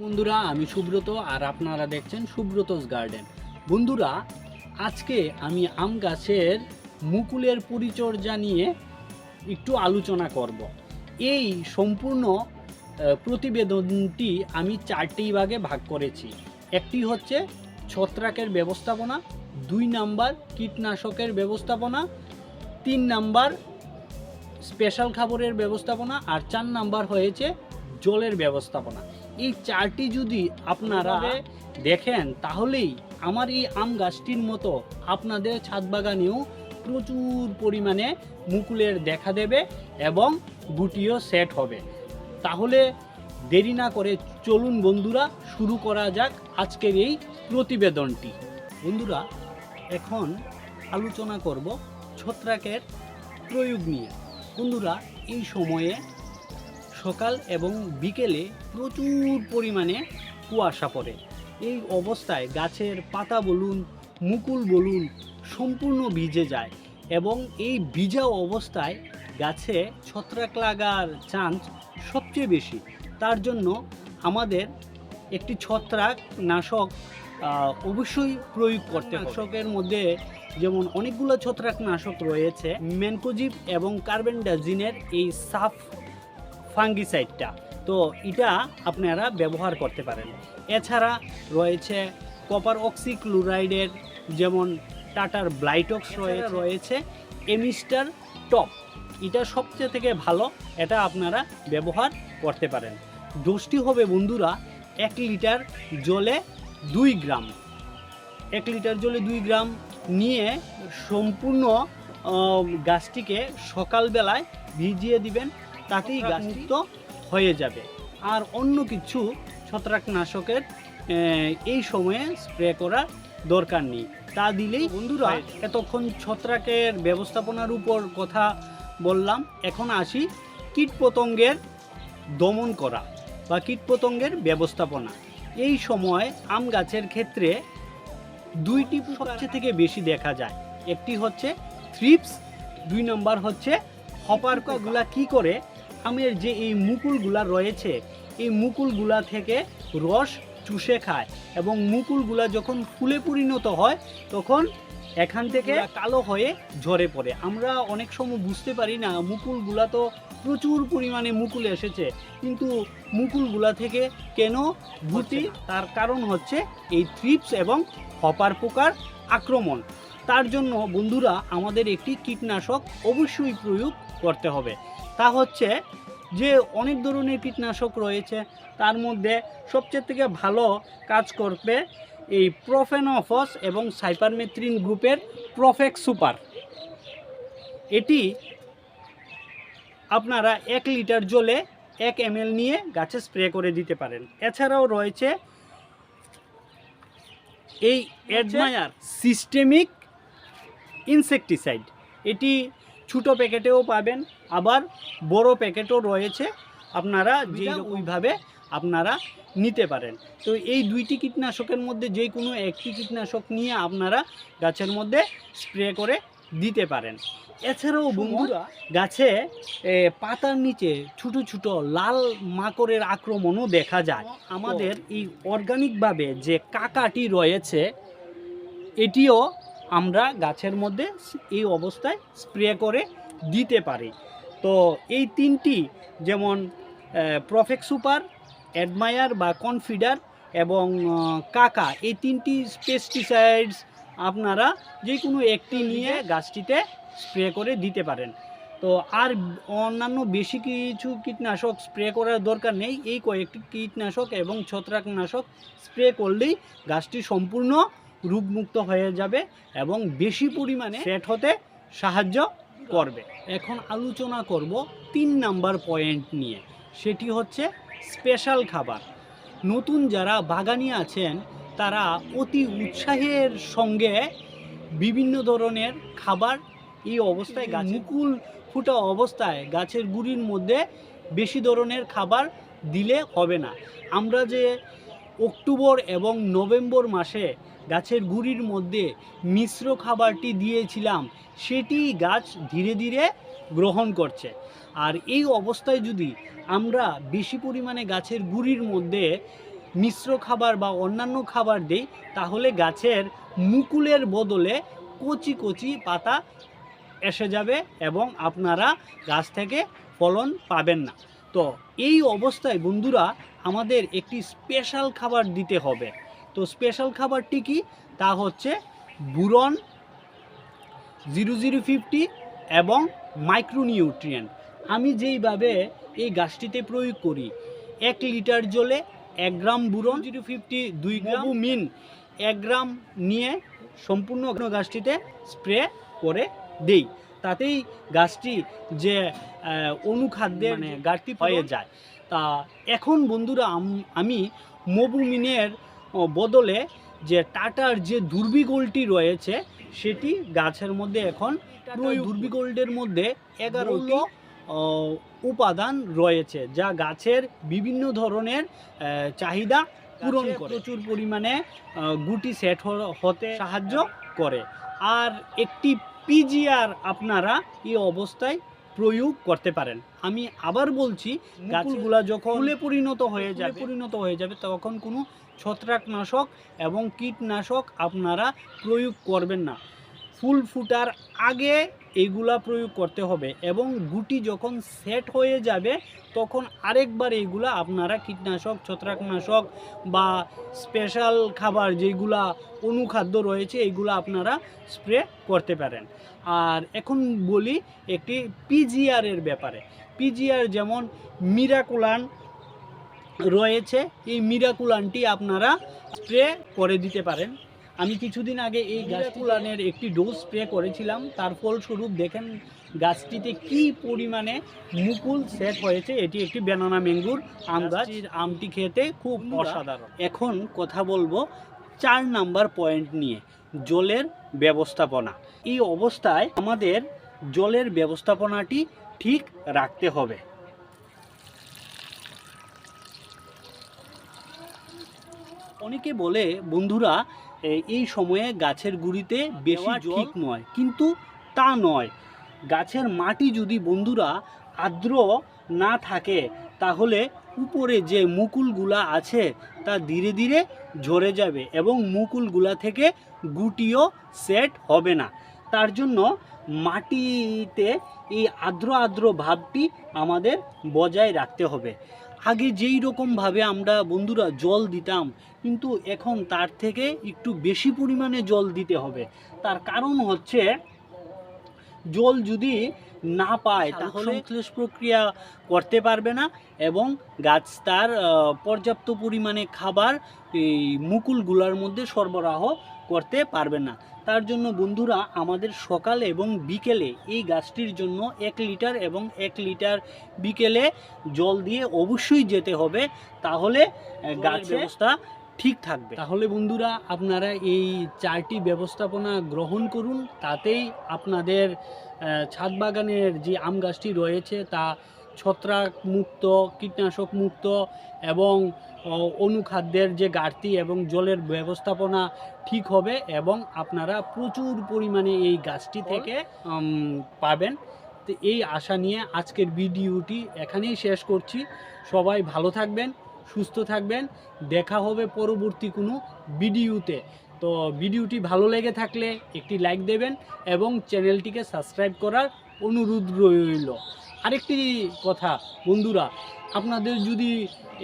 বন্ধুরা, আমি সুব্রত আর আপনারা দেখছেন সুব্রতস গার্ডেন। বন্ধুরা, আজকে আমি আম গাছের মুকুলের পরিচর্যা নিয়ে একটু আলোচনা করব। এই সম্পূর্ণ প্রতিবেদনটি আমি 4টি ভাগে ভাগ করেছি। একটি হচ্ছে ছত্রাকের ব্যবস্থাপনা, 2 নাম্বার কীটনাশকের ব্যবস্থাপনা, 3 নাম্বার স্পেশাল খাবারের ব্যবস্থাপনা আর 4 নাম্বার হয়েছে জলের ব্যবস্থাপনা। এই 4টি যদি আপনারা দেখেন তাহলেই আমার এই আম গাছটির মতো আপনাদের ছাদ বাগানেও প্রচুর পরিমাণে মুকুলের দেখা দেবে এবং গুটিও সেট হবে। তাহলে দেরি না করে চলুন বন্ধুরা, শুরু করা যাক আজকের এই প্রতিবেদনটি। বন্ধুরা, এখন আলোচনা করব ছত্রাকের প্রয়োগ নিয়ে। বন্ধুরা, এই সময়ে সকাল এবং বিকেলে প্রচুর পরিমাণে কুয়াশা পড়ে। এই অবস্থায় গাছের পাতা বলুন, মুকুল বলুন, সম্পূর্ণ ভিজে যায় এবং এই ভিজা অবস্থায় গাছে ছত্রাক লাগার চান্স সবচেয়ে বেশি। তার জন্য আমাদের একটি ছত্রাক নাশক অবশ্যই প্রয়োগ করতে হবে। নাশকের মধ্যে যেমন অনেকগুলো ছত্রাকনাশক রয়েছে, ম্যানকোজিব এবং কার্বেন্ডাজিনের এই সাফ ফাঙ্গিসাইডটা, তো এটা আপনারা ব্যবহার করতে পারেন। এছাড়া রয়েছে কপার অক্সিক্লোরাইডের যেমন টাটার ব্লাইটক্স রয়েছে এমিস্টার টপ, এটা সবচেয়ে থেকে ভালো, এটা আপনারা ব্যবহার করতে পারেন। ডোজটি হবে বন্ধুরা 1 লিটার জলে 2 গ্রাম। 1 লিটার জলে 2 গ্রাম নিয়ে সম্পূর্ণ গাছটিকে সকালবেলায় ভিজিয়ে দিবেন, তাতেই গাছ মুক্ত হয়ে যাবে। আর অন্য কিছু ছত্রাকনাশকের এই সময়ে স্প্রে করার দরকার নেই, তা দিলেই বন্ধুরা। এতক্ষণ ছত্রাকের ব্যবস্থাপনার উপর কথা বললাম, এখন আসি কীটপতঙ্গের দমন করা বা কীটপতঙ্গের ব্যবস্থাপনা। এই সময় আম গাছের ক্ষেত্রে 2টি সবচেয়ে থেকে বেশি দেখা যায়। একটি হচ্ছে থ্রিপস, 2 নম্বর হচ্ছে হপার। গুলা কি করে, আমের যে এই মুকুলগুলা রয়েছে এই মুকুলগুলা থেকে রস চুষে খায় এবং মুকুলগুলা যখন ফুলে পরিণত হয় তখন এখান থেকে কালো হয়ে ঝরে পড়ে। আমরা অনেক সময় বুঝতে পারি না, মুকুলগুলা তো প্রচুর পরিমাণে মুকুল এসেছে, কিন্তু মুকুলগুলা থেকে কেন গুটি, তার কারণ হচ্ছে এই থ্রিপস এবং হপার পোকার আক্রমণ। তার জন্য বন্ধুরা আমাদের একটি কীটনাশক অবশ্যই প্রয়োগ করতে হবে। তা হচ্ছে যে অনেক ধরনের কীটনাশক রয়েছে, তার মধ্যে সবচেয়ে থেকে ভালো কাজ করবে এই প্রোফেনফস এবং সাইপারমেথ্রিন গ্রুপের প্রফেক্স সুপার। এটি আপনারা 1 লিটার জলে 1 ml নিয়ে গাছে স্প্রে করে দিতে পারেন। এছাড়াও রয়েছে এই অ্যাডমায়ার সিস্টেমিক ইনসেকটিসাইড, এটি ছোটো প্যাকেটেও পাবেন, আবার বড় প্যাকেটও রয়েছে, আপনারা যে ওইভাবে আপনারা নিতে পারেন। তো এই 2টি কীটনাশকের মধ্যে যে কোনো একটি কীটনাশক নিয়ে আপনারা গাছের মধ্যে স্প্রে করে দিতে পারেন। এছাড়াও বন্ধুরা গাছে পাতার নিচে ছোটো ছোটো লাল মাকড়ের আক্রমণও দেখা যায়। আমাদের এই অর্গানিকভাবে যে কাকাটি রয়েছে এটিও আমরা গাছের মধ্যে এই অবস্থায় স্প্রে করে দিতে পারি। তো এই 3টি যেমন প্রফেক্স সুপার, অ্যাডমায়ার বা কনফিডার এবং কাকা, এই 3টি পেস্টিসাইডস আপনারা যে কোনো একটি নিয়ে গাছটিতে স্প্রে করে দিতে পারেন। তো আর অন্যান্য বেশি কিছু কীটনাশক স্প্রে করার দরকার নেই, এই কয়েকটি কীটনাশক এবং ছত্রাকনাশক স্প্রে করলেই গাছটি সম্পূর্ণ রোগমুক্ত হয়ে যাবে এবং বেশি পরিমাণে সেট হতে সাহায্য করবে। এখন আলোচনা করব 3 নাম্বার পয়েন্ট নিয়ে, সেটি হচ্ছে স্পেশাল খাবার। নতুন যারা বাগানি আছেন তারা অতি উৎসাহের সঙ্গে বিভিন্ন ধরনের খাবার এই অবস্থায় মুকুল ফুটা অবস্থায় গাছের গুঁড়ির মধ্যে বেশি ধরনের খাবার দিলে হবে না। আমরা যে অক্টোবর এবং নভেম্বর মাসে গাছের গুঁড়ির মধ্যে মিশ্র খাবারটি দিয়েছিলাম, সেটি গাছ ধীরে ধীরে গ্রহণ করছে। আর এই অবস্থায় যদি আমরা বেশি পরিমাণে গাছের গুঁড়ির মধ্যে মিশ্র খাবার বা অন্যান্য খাবার দিই, তাহলে গাছের মুকুলের বদলে কচি কচি পাতা এসে যাবে এবং আপনারা গাছ থেকে ফলন পাবেন না। তো এই অবস্থায় বন্ধুরা আমাদের একটি স্পেশাল খাবার দিতে হবে। তো স্পেশাল খাবারটি কি? তা হচ্ছে বুরন 0050 এবং মাইক্রোনিউট্রিয়েন্ট। আমি যেইভাবে এই গাছটিতে প্রয়োগ করি, 1 লিটার জলে 1 গ্রাম বুরন 0050, 2 গ্রাম মিন 1 গ্রাম নিয়ে সম্পূর্ণ গাছটিতে স্প্রে করে দেই। তাতেই গাছটি যে অনুখাদ্যের ঘাটতি হয়ে যায়। তা এখন বন্ধুরা আমি মোবুমিনের বদলে যে টাটার যে দুর্বিগোল্ডটি রয়েছে সেটি গাছের মধ্যে এখন দুর্বিগোল্ডের মধ্যে 11টি উপাদান রয়েছে, যা গাছের বিভিন্ন ধরনের চাহিদা পূরণ করে, প্রচুর পরিমাণে গুটি সেট হতে সাহায্য করে। আর একটি পিজিআর আপনারা এই অবস্থায় প্রয়োগ করতে পারেন। আমি আবার বলছি, গাছগুলা যখন ফুলে পরিণত হয়ে যাবে তখন কোনো ছত্রাকনাশক এবং কীটনাশক আপনারা প্রয়োগ করবেন না। ফুল ফুটার আগে এইগুলা প্রয়োগ করতে হবে এবং গুটি যখন সেট হয়ে যাবে তখন আরেকবার এইগুলা আপনারা কীটনাশক, ছত্রাকনাশক বা স্পেশাল খাবার যেগুলা অনুখাদ্য রয়েছে এইগুলো আপনারা স্প্রে করতে পারেন। আর এখন বলি একটি পিজিআরের ব্যাপারে। পিজিআর যেমন মিরাকুলান রয়েছে, এই মিরাকুলানটি আপনারা স্প্রে করে দিতে পারেন। আমি কিছুদিন আগে এই মিরাকুলানের একটি ডোজ স্প্রে করেছিলাম, তার ফলস্বরূপ দেখেন গাছটিতে কি পরিমাণে মুকুল সেট হয়েছে। এটি একটি ব্যানানা ম্যাঙ্গোর আম গাছ, আমটি খেতে খুব অসাধারণ। এখন কথা বলবো 4 নাম্বার পয়েন্ট নিয়ে, জলের ব্যবস্থাপনা। এই অবস্থায় আমাদের জলের ব্যবস্থাপনাটি ঠিক রাখতে হবে। অনেকে বলে বন্ধুরা এই সময়ে গাছের গুঁড়িতে বেশি জল ঠিক নয়, কিন্তু তা নয়। গাছের মাটি যদি বন্ধুরা আর্দ্র না থাকে তাহলে উপরে যে মুকুলগুলা আছে তা ধীরে ধীরে ঝরে যাবে এবং মুকুলগুলা থেকে গুটিও সেট হবে না। তার জন্য মাটিতে এই আর্দ্র ভাবটি আমাদের বজায় রাখতে হবে। আগে যেই রকমভাবে আমরা বন্ধুরা জল দিতাম, কিন্তু এখন তার থেকে একটু বেশি পরিমাণে জল দিতে হবে। তার কারণ হচ্ছে, জল যদি না পায় তাহলে সংশ্লেষ প্রক্রিয়া করতে পারবে না এবং গাছ তার পর্যাপ্ত পরিমাণে খাবার এই মুকুলগুলোর মধ্যে সরবরাহ করতে পারবে না। তার জন্য বন্ধুরা আমাদের সকাল এবং বিকেলে এই গাছটির জন্য 1 লিটার এবং 1 লিটার বিকেলে জল দিয়ে অবশ্যই যেতে হবে, তাহলে গাছের অবস্থা ঠিক থাকবে। তাহলে বন্ধুরা আপনারা এই 4টি ব্যবস্থাপনা গ্রহণ করুন, তাতেই আপনাদের ছাদ বাগানের যে আম গাছটি রয়েছে তা ছত্রাক মুক্ত, কীটনাশক মুক্ত এবং অনুখাদ্যের যে ঘাটতি এবং জলের ব্যবস্থাপনা ঠিক হবে এবং আপনারা প্রচুর পরিমাণে এই গাছটি থেকে পাবেন। তো এই আশা নিয়ে আজকের ভিডিওটি এখানেই শেষ করছি। সবাই ভালো থাকবেন, সুস্থ থাকবেন, দেখা হবে পরবর্তী কোনো ভিডিওতে। তো ভিডিওটি ভালো লেগে থাকলে একটি লাইক দেবেন এবং চ্যানেলটিকে সাবস্ক্রাইব করার অনুরোধ রইল। আরেকটি কথা বন্ধুরা, আপনাদের যদি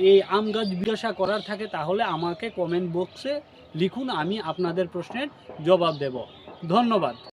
এই আম গাছ জিজ্ঞাসা করার থাকে তাহলে আমাকে কমেন্ট বক্সে লিখুন, আমি আপনাদের প্রশ্নের জবাব দেব। ধন্যবাদ।